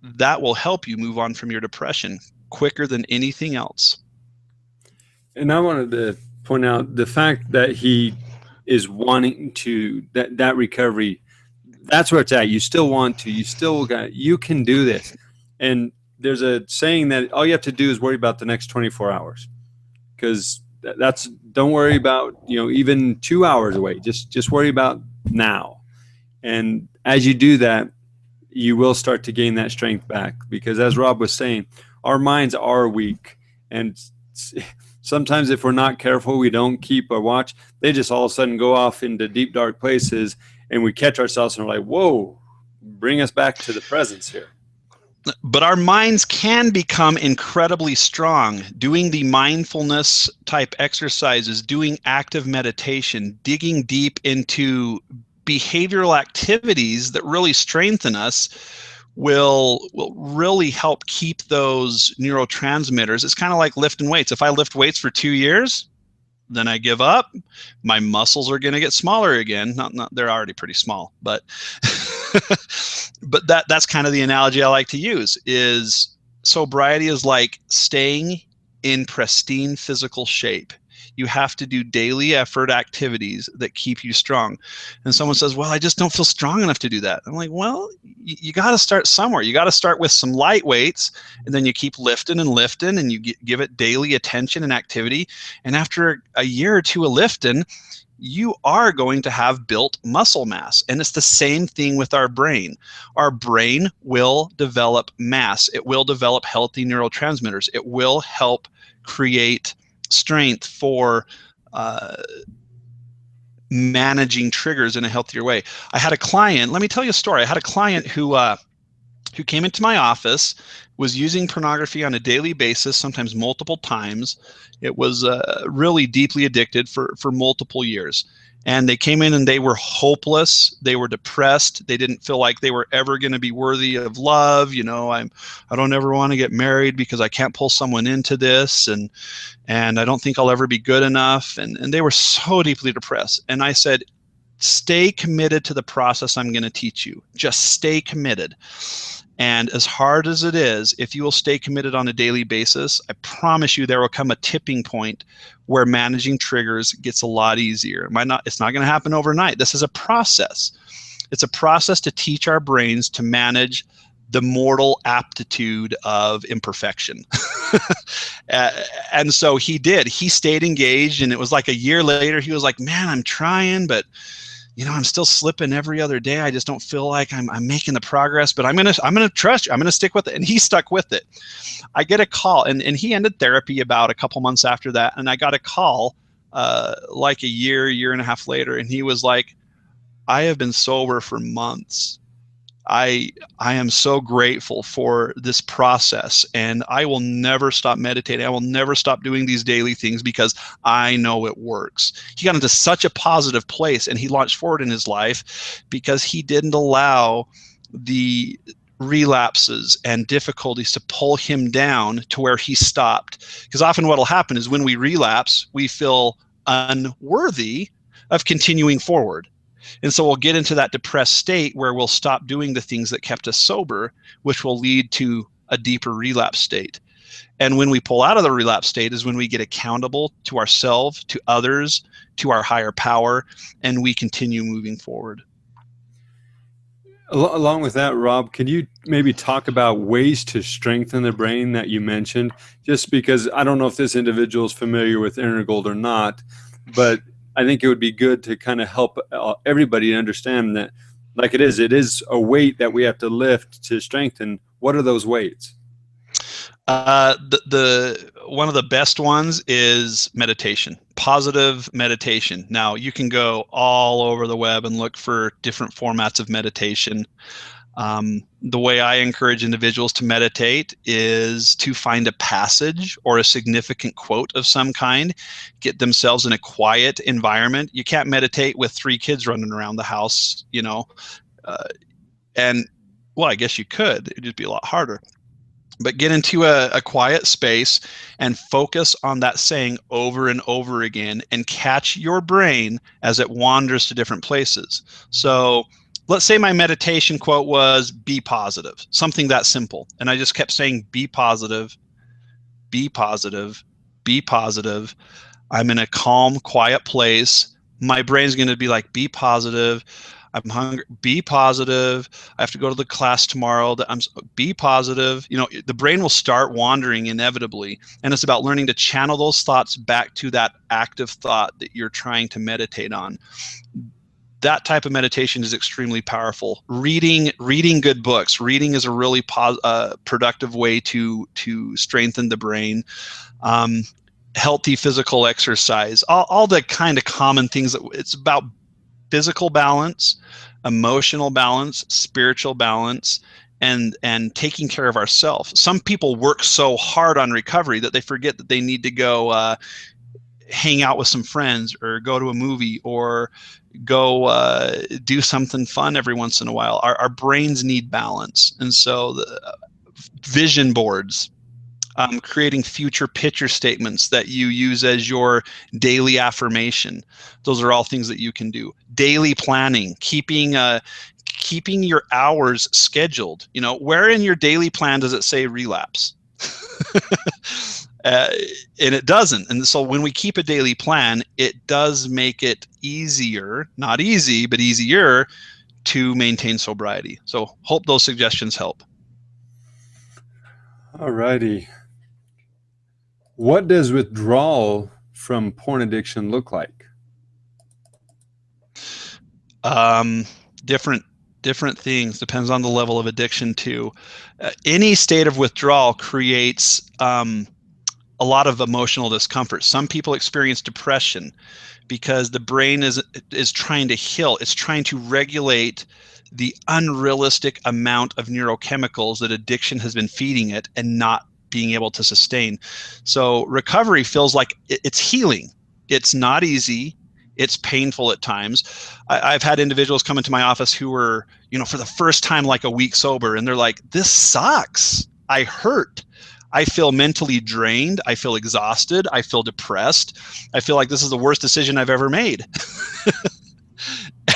that will help you move on from your depression quicker than anything else. And I wanted to point out the fact that he is wanting to, that recovery, that's where it's at. You still want to, you can do this. And there's a saying that all you have to do is worry about the next 24 hours. Because don't worry about, even 2 hours away. Just worry about now. And as you do that, you will start to gain that strength back. Because as Rob was saying, our minds are weak. And sometimes if we're not careful, we don't keep a watch, they just all of a sudden go off into deep, dark places, and we catch ourselves and we're like, whoa, bring us back to the presence here. But our minds can become incredibly strong doing the mindfulness type exercises, doing active meditation, digging deep into behavioral activities that really strengthen us will really help keep those neurotransmitters. It's kind of like lifting weights. If I lift weights for 2 years, then I give up, my muscles are going to get smaller again. Not they're already pretty small, but but that's kind of the analogy I like to use. Is sobriety is like staying in pristine physical shape. You have to do daily effort activities that keep you strong. And someone says, well, I just don't feel strong enough to do that. I'm like, well, you got to start somewhere. You got to start with some light weights, and then you keep lifting and lifting, and you give it daily attention and activity. And after a year or two of lifting, you are going to have built muscle mass. And it's the same thing with our brain. Our brain will develop mass. It will develop healthy neurotransmitters. It will help create strength for managing triggers in a healthier way. I had a client, let me tell you a story. I had a client who came into my office, was using pornography on a daily basis, sometimes multiple times. It was really deeply addicted for multiple years. And they came in and they were hopeless. They were depressed. They didn't feel like they were ever going to be worthy of love. You know, I don't ever want to get married because I can't pull someone into this, and I don't think I'll ever be good enough. And they were so deeply depressed. And I said, stay committed to the process I'm going to teach you. Just stay committed. And as hard as it is, if you will stay committed on a daily basis, I promise you there will come a tipping point where managing triggers gets a lot easier. It's not going to happen overnight. This is a process. It's a process to teach our brains to manage the mortal aptitude of imperfection. And so he did. He stayed engaged, and it was like a year later, he was like, man, I'm trying, but you know, I'm still slipping every other day. I just don't feel like I'm making the progress, but I'm gonna trust you. I'm gonna stick with it. And he stuck with it. I get a call, and he ended therapy about a couple months after that. And I got a call like a year and a half later, and he was like, I have been sober for months. I am so grateful for this process, and I will never stop meditating. I will never stop doing these daily things because I know it works. He got into such a positive place, and he launched forward in his life because he didn't allow the relapses and difficulties to pull him down to where he stopped. Because often what will happen is when we relapse, we feel unworthy of continuing forward. And so we'll get into that depressed state where we'll stop doing the things that kept us sober, which will lead to a deeper relapse state. And when we pull out of the relapse state is when we get accountable to ourselves, to others, to our higher power, and we continue moving forward. Along with that, Rob, can you maybe talk about ways to strengthen the brain that you mentioned? Just because I don't know if this individual is familiar with Innergold or not, but I think it would be good to kind of help everybody understand that, like it is a weight that we have to lift to strengthen. What are those weights? The one of the best ones is meditation, positive meditation. Now you can go all over the web and look for different formats of meditation. The way I encourage individuals to meditate is to find a passage or a significant quote of some kind, get themselves in a quiet environment. You can't meditate with 3 kids running around the house, you know, and well, I guess you could, it'd just be a lot harder. But get into a quiet space and focus on that saying over and over again and catch your brain as it wanders to different places. So let's say my meditation quote was, be positive, something that simple. And I just kept saying, be positive, be positive, be positive. I'm in a calm, quiet place. My brain's going to be like, be positive. I'm hungry. Be positive. I have to go to the class tomorrow. Be positive. You know, the brain will start wandering inevitably. And it's about learning to channel those thoughts back to that active thought that you're trying to meditate on. That type of meditation is extremely powerful. Reading good books. Reading is a really productive way to strengthen the brain. Healthy physical exercise. All the kind of common things that it's about. Physical balance, emotional balance, spiritual balance, and taking care of ourselves. Some people work so hard on recovery that they forget that they need to go hang out with some friends or go to a movie or go do something fun every once in a while. Our brains need balance. And so the vision boards, creating future picture statements that you use as your daily affirmation. Those are all things that you can do. Daily planning, keeping your hours scheduled. Where in your daily plan does it say relapse? And it doesn't. And so when we keep a daily plan, it does make it easier, not easy, but easier to maintain sobriety. So hope those suggestions help. All righty. What does withdrawal from porn addiction look like? Different things. Depends on the level of addiction too. Any state of withdrawal creates a lot of emotional discomfort. Some people experience depression because the brain is trying to heal. It's trying to regulate the unrealistic amount of neurochemicals that addiction has been feeding it and not being able to sustain. So recovery feels like it's healing. It's not easy. It's painful at times. I've had individuals come into my office who were, for the first time, like a week sober, and they're like, this sucks. I hurt. I feel mentally drained. I feel exhausted. I feel depressed. I feel like this is the worst decision I've ever made.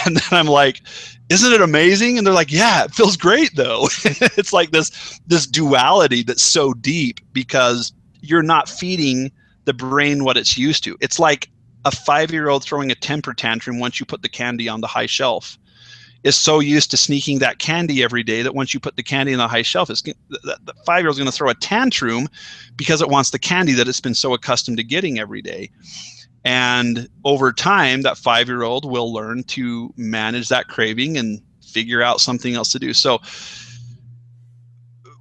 And then I'm like, isn't it amazing? And they're like, yeah, it feels great though. It's like this duality that's so deep because you're not feeding the brain what it's used to. It's like a 5-year-old throwing a temper tantrum once you put the candy on the high shelf. Is so used to sneaking that candy every day that once you put the candy on the high shelf, the 5-year-old's going to throw a tantrum because it wants the candy that it's been so accustomed to getting every day. And over time, that 5-year-old will learn to manage that craving and figure out something else to do. So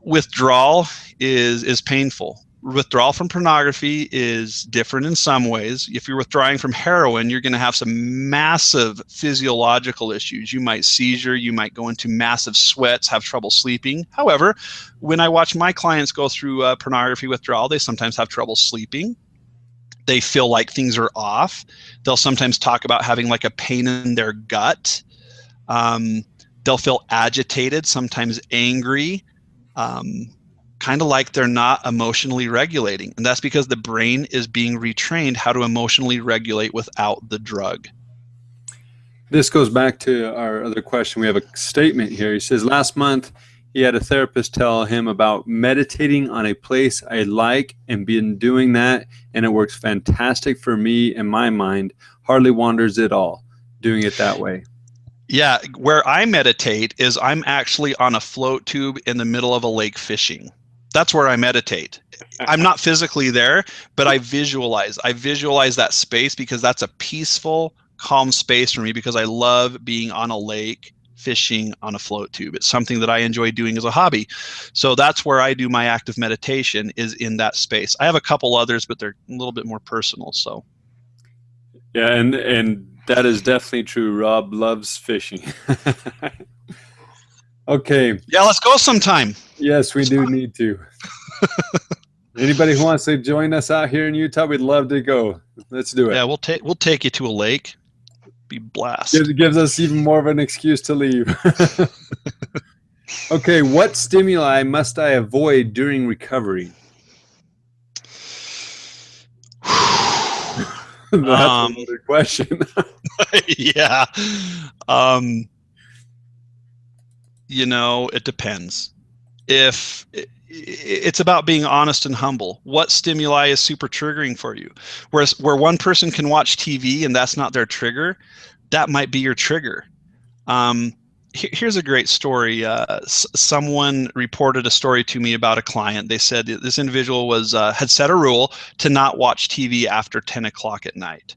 withdrawal is painful. Withdrawal from pornography is different in some ways. If you're withdrawing from heroin, you're going to have some massive physiological issues. You might seizure, you might go into massive sweats, have trouble sleeping. However, when I watch my clients go through pornography withdrawal, they sometimes have trouble sleeping. They feel like things are off. They'll sometimes talk about having like a pain in their gut. They'll feel agitated, sometimes angry. Kind of like they're not emotionally regulating. And that's because the brain is being retrained how to emotionally regulate without the drug. This goes back to our other question. We have a statement here. He says, last month, he had a therapist tell him about meditating on a place I like and been doing that. And it works fantastic for me and my mind. Hardly wanders at all doing it that way. Yeah, where I meditate is I'm actually on a float tube in the middle of a lake fishing. That's where I meditate. I'm not physically there, but I visualize. I visualize that space because that's a peaceful, calm space for me because I love being on a lake fishing on a float tube. It's something that I enjoy doing as a hobby. So that's where I do my active meditation, is in that space. I have a couple others, but they're a little bit more personal. So yeah, and that is definitely true. Rob loves fishing. Okay. Yeah, let's go sometime. Yes, we do need to. Anybody who wants to join us out here in Utah, we'd love to go. Let's do it. Yeah, we'll take you to a lake. Be blast. It gives us even more of an excuse to leave. Okay, what stimuli must I avoid during recovery? That's another question. Yeah. It depends. If it's about being honest and humble, what stimuli is super triggering for you? Where one person can watch TV and that's not their trigger, that might be your trigger. Here's a great story. Someone reported a story to me about a client. They said this individual had set a rule to not watch TV after 10 o'clock at night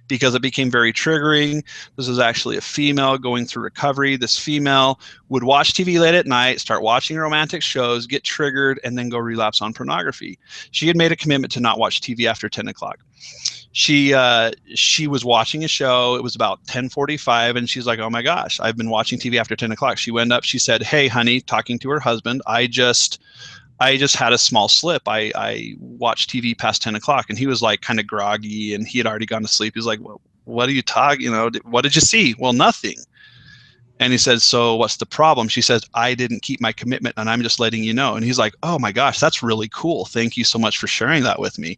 because it became very triggering. This was actually a female going through recovery. This female would watch TV late at night, start watching romantic shows, get triggered, and then go relapse on pornography. She had made a commitment to not watch TV after 10 o'clock. She was watching a show. It was about 10:45, and she's like, oh my gosh, I've been watching TV after 10 o'clock. She went up, she said, hey, honey, talking to her husband, I just I just had a small slip. I watched TV past 10 o'clock, and he was like kind of groggy, and he had already gone to sleep. He was like, well, what are you talking? You know, what did you see? Well, nothing. And he says, so what's the problem? She says, I didn't keep my commitment, and I'm just letting you know. And he's like, oh my gosh, that's really cool. Thank you so much for sharing that with me.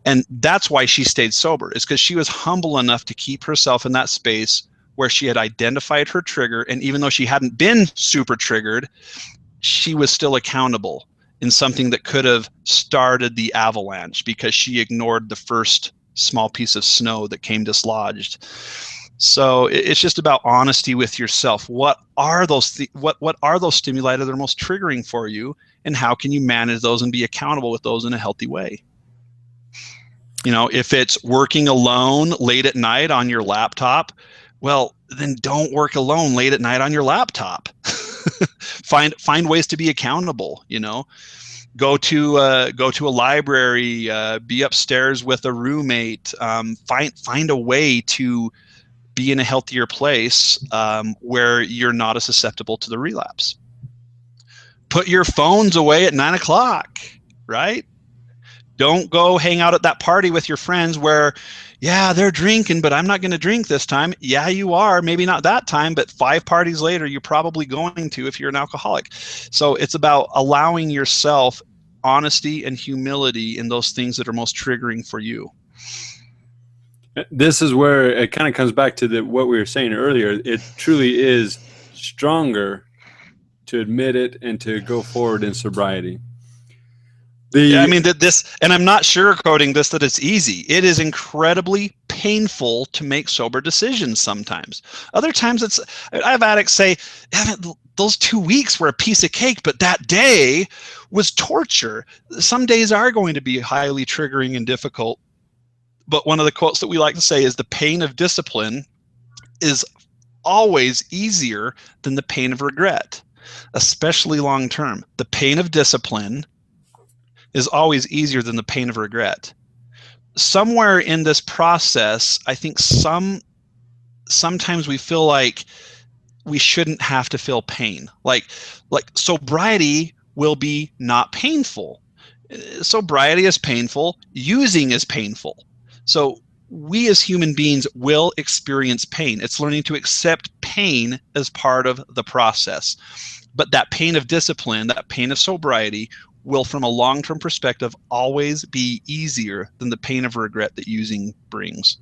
And that's why she stayed sober, is because she was humble enough to keep herself in that space where she had identified her trigger. And even though she hadn't been super triggered, she was still accountable in something that could have started the avalanche because she ignored the first small piece of snow that came dislodged. So it's just about honesty with yourself. What are those what are those stimuli that are most triggering for you, and how can you manage those and be accountable with those in a healthy way? You know, if it's working alone late at night on your laptop, well, then don't work alone late at night on your laptop. Find ways to be accountable. You know, go to a library, be upstairs with a roommate. Find a way to be in a healthier place where you're not as susceptible to the relapse. Put your phones away at 9 o'clock, right? Don't go hang out at that party with your friends where, yeah, they're drinking, but I'm not going to drink this time. Yeah, you are. Maybe not that time, but 5 parties later, you're probably going to if you're an alcoholic. So it's about allowing yourself honesty and humility in those things that are most triggering for you. This is where it kind of comes back to what we were saying earlier. It truly is stronger to admit it and to go forward in sobriety. I mean, and I'm not sugarcoating this, that it's easy. It is incredibly painful to make sober decisions sometimes. Other times I have addicts say, those 2 weeks were a piece of cake, but that day was torture. Some days are going to be highly triggering and difficult. But one of the quotes that we like to say is the pain of discipline is always easier than the pain of regret, especially long term. The pain of discipline is always easier than the pain of regret. Somewhere in this process, I think sometimes we feel like we shouldn't have to feel pain. Like sobriety will be not painful. Sobriety is painful. Using is painful. So we as human beings will experience pain. It's learning to accept pain as part of the process. But that pain of discipline, that pain of sobriety, will, from a long-term perspective, always be easier than the pain of regret that using brings.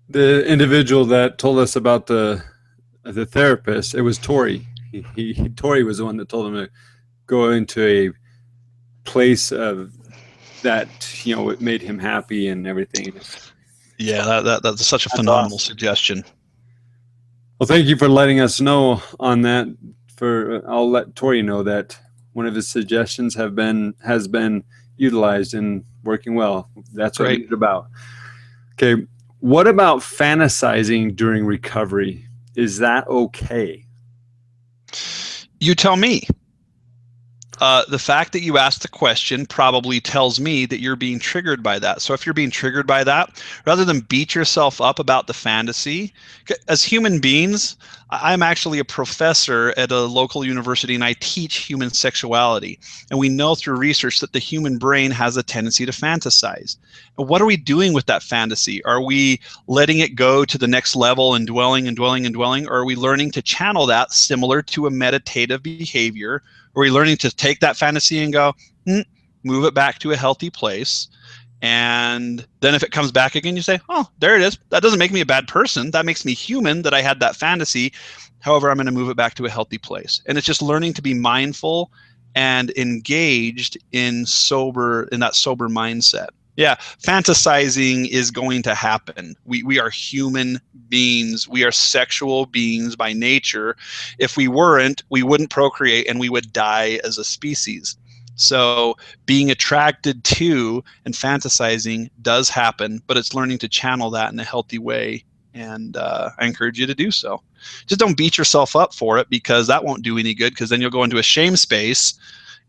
The individual that told us about the therapist, it was Tori. Tori was the one that told him to go into a place of that, you know, it made him happy and everything. Yeah, that's such a phenomenal suggestion. Well, thank you for letting us know on that. I'll let Tori know that one of his suggestions has been utilized and working well. That's what it's about. Okay, what about fantasizing during recovery? Is that okay? You tell me. The fact that you asked the question probably tells me that you're being triggered by that. So if you're being triggered by that, rather than beat yourself up about the fantasy, as human beings, I'm actually a professor at a local university and I teach human sexuality. And we know through research that the human brain has a tendency to fantasize. And what are we doing with that fantasy? Are we letting it go to the next level and dwelling and dwelling and dwelling? Or are we learning to channel that similar to a meditative behavior? Are we learning to take that fantasy and go, move it back to a healthy place? And then if it comes back again, you say, oh, there it is. That doesn't make me a bad person. That makes me human that I had that fantasy. However, I'm going to move it back to a healthy place. And it's just learning to be mindful and engaged in that sober mindset. Yeah, fantasizing is going to happen. We are human beings. We are sexual beings by nature. If we weren't, we wouldn't procreate and we would die as a species. So being attracted to and fantasizing does happen, but it's learning to channel that in a healthy way. And I encourage you to do so. Just don't beat yourself up for it, because that won't do any good, because then you'll go into a shame space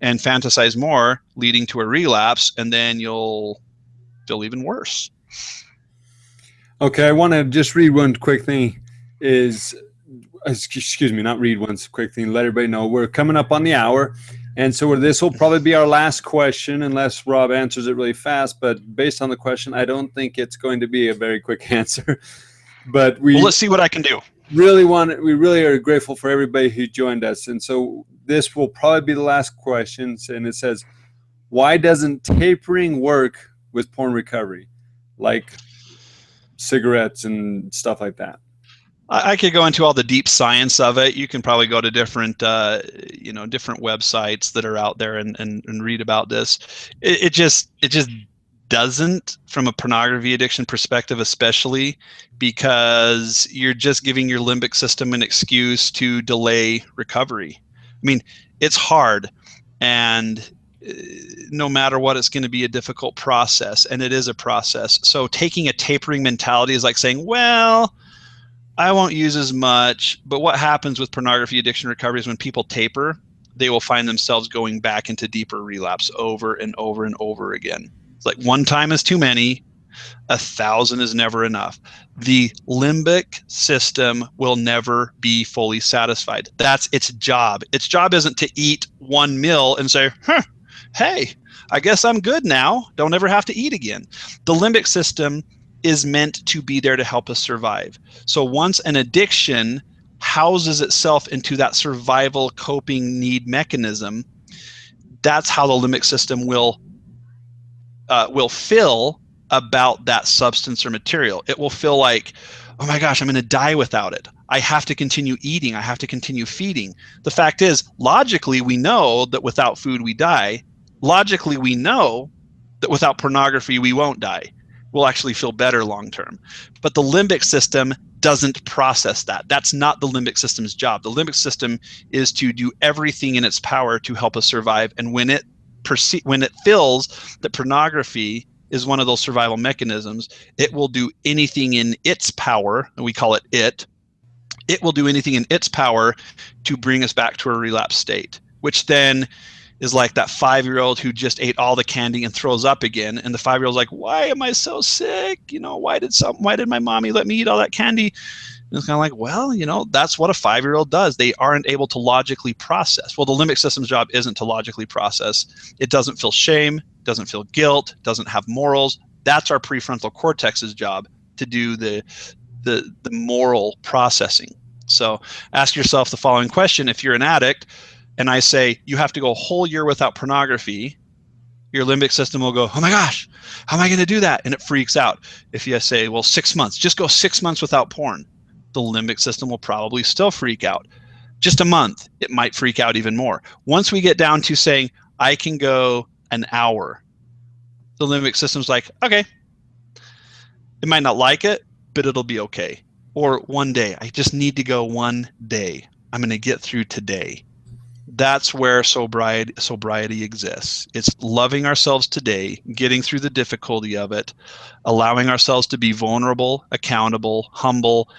and fantasize more, leading to a relapse, and then you'll feel even worse. Okay, I want to just read one quick thing. Excuse me, not read one quick thing. Let everybody know we're coming up on the hour. And so this will probably be our last question, unless Rob answers it really fast. But based on the question, I don't think it's going to be a very quick answer. But well, let's see what I can do. We really are grateful for everybody who joined us. And so this will probably be the last questions. And it says, why doesn't tapering work with porn recovery, like cigarettes and stuff like that? I could go into all the deep science of it. You can probably go to different, different websites that are out there and read about this. It just doesn't, from a pornography addiction perspective, especially because you're just giving your limbic system an excuse to delay recovery. I mean, it's hard, and no matter what, it's going to be a difficult process, and it is a process. So taking a tapering mentality is like saying, well, I won't use as much. But what happens with pornography addiction recovery is when people taper, they will find themselves going back into deeper relapse over and over and over again. It's like one time is too many, 1,000 is never enough. The limbic system will never be fully satisfied. That's its job. Its job isn't to eat one meal and say, hey, I guess I'm good now. Don't ever have to eat again. The limbic system is meant to be there to help us survive. So once an addiction houses itself into that survival coping need mechanism, that's how the limbic system will feel about that substance or material. It will feel like, oh my gosh, I'm going to die without it. I have to continue eating. I have to continue feeding. The fact is, logically, we know that without food, we die. Logically, we know that without pornography, we won't die. We'll actually feel better long term. But the limbic system doesn't process that. That's not the limbic system's job. The limbic system is to do everything in its power to help us survive. And when it feels that pornography is one of those survival mechanisms, it will do anything in its power, and we call it it. It will do anything in its power to bring us back to a relapse state, which then is like that 5-year-old who just ate all the candy and throws up again. And the 5-year-old's like, why am I so sick? Why did my mommy let me eat all that candy? And it's kind of like, well, that's what a 5-year-old does. They aren't able to logically process. Well, the limbic system's job isn't to logically process. It doesn't feel shame, doesn't feel guilt, doesn't have morals. That's our prefrontal cortex's job, to do the moral processing. So ask yourself the following question. If you're an addict, and I say, you have to go a whole year without pornography, your limbic system will go, oh my gosh, how am I going to do that? And it freaks out. If you say, well, 6 months, just go 6 months without porn, the limbic system will probably still freak out. Just a month, it might freak out even more. Once we get down to saying, I can go an hour, the limbic system's like, okay, it might not like it, but it'll be okay. Or one day, I just need to go one day. I'm going to get through today. That's where sobriety exists. It's loving ourselves today, getting through the difficulty of it, allowing ourselves to be vulnerable, accountable, humble,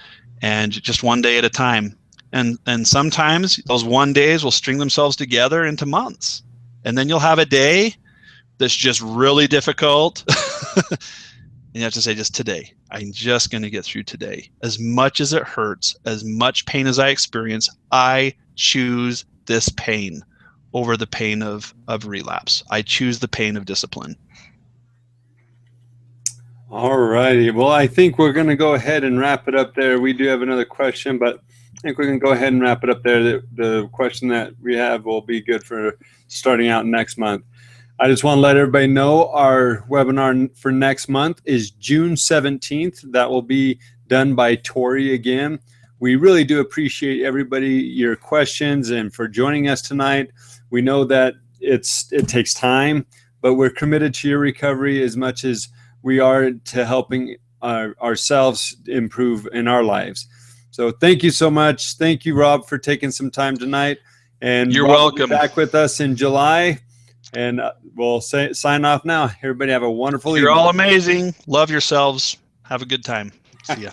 and just one day at a time. And sometimes those one days will string themselves together into months. And then you'll have a day that's just really difficult. And you have to say, just today, I'm just going to get through today. As much as it hurts, as much pain as I experience, I choose this pain over the pain of relapse. I choose the pain of discipline. All righty. Well, I think we're going to go ahead and wrap it up there. We do have another question, but I think we're going to go ahead and wrap it up there. The question that we have will be good for starting out next month. I just want to let everybody know our webinar for next month is June 17th. That will be done by Tori again. We really do appreciate everybody, your questions, and for joining us tonight. We know that it takes time, but we're committed to your recovery as much as we are to helping ourselves improve in our lives. So thank you so much. Thank you, Rob, for taking some time tonight. And you're Rob welcome. will be back with us in July. And we'll sign off now. Everybody have a wonderful evening. You're all amazing. Love yourselves. Have a good time. See ya.